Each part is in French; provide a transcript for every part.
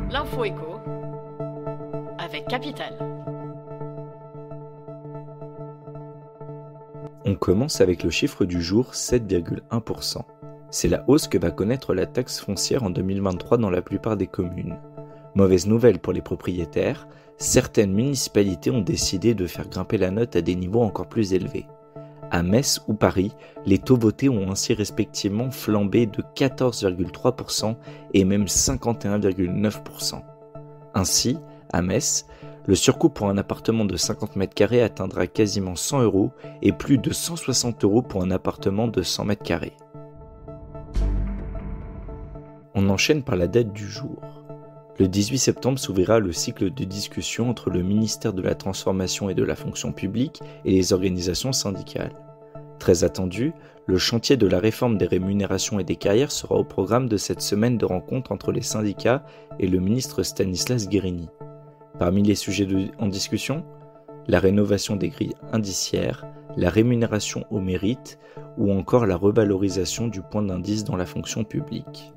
L'info éco avec Capital. On commence avec le chiffre du jour, 7,1%. C'est la hausse que va connaître la taxe foncière en 2023 dans la plupart des communes. Mauvaise nouvelle pour les propriétaires, certaines municipalités ont décidé de faire grimper la note à des niveaux encore plus élevés. À Metz ou Paris, les taux votés ont ainsi respectivement flambé de 14,3% et même 51,9%. Ainsi, à Metz, le surcoût pour un appartement de 50 m² atteindra quasiment 100 € et plus de 160 € pour un appartement de 100 m². On enchaîne par la date du jour. Le 18 septembre s'ouvrira le cycle de discussion entre le ministère de la Transformation et de la Fonction publique et les organisations syndicales. Très attendu, le chantier de la réforme des rémunérations et des carrières sera au programme de cette semaine de rencontre entre les syndicats et le ministre Stanislas Guerini. Parmi les sujets en discussion, la rénovation des grilles indiciaires, la rémunération au mérite ou encore la revalorisation du point d'indice dans la fonction publique.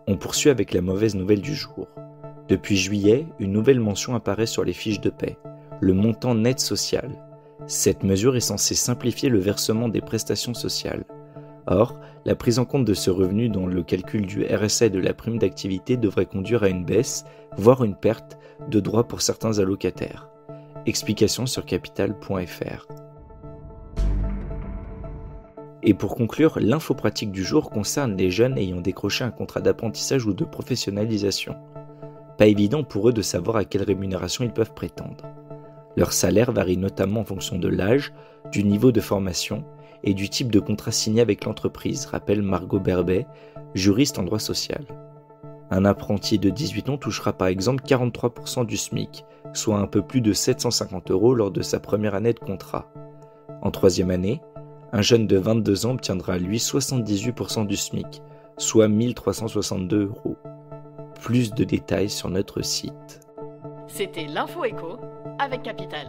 On poursuit avec la mauvaise nouvelle du jour. Depuis juillet, une nouvelle mention apparaît sur les fiches de paie, le montant net social. Cette mesure est censée simplifier le versement des prestations sociales. Or, la prise en compte de ce revenu dans le calcul du RSA et de la prime d'activité devrait conduire à une baisse, voire une perte, de droits pour certains allocataires. Explication sur capital.fr. Et pour conclure, l'info pratique du jour concerne les jeunes ayant décroché un contrat d'apprentissage ou de professionnalisation. Pas évident pour eux de savoir à quelle rémunération ils peuvent prétendre. Leur salaire varie notamment en fonction de l'âge, du niveau de formation et du type de contrat signé avec l'entreprise, rappelle Margot Berbet, juriste en droit social. Un apprenti de 18 ans touchera par exemple 43% du SMIC, soit un peu plus de 750 € lors de sa première année de contrat. En troisième année, un jeune de 22 ans obtiendra lui 78% du SMIC, soit 1 362 €. Plus de détails sur notre site. C'était l'info éco avec Capital.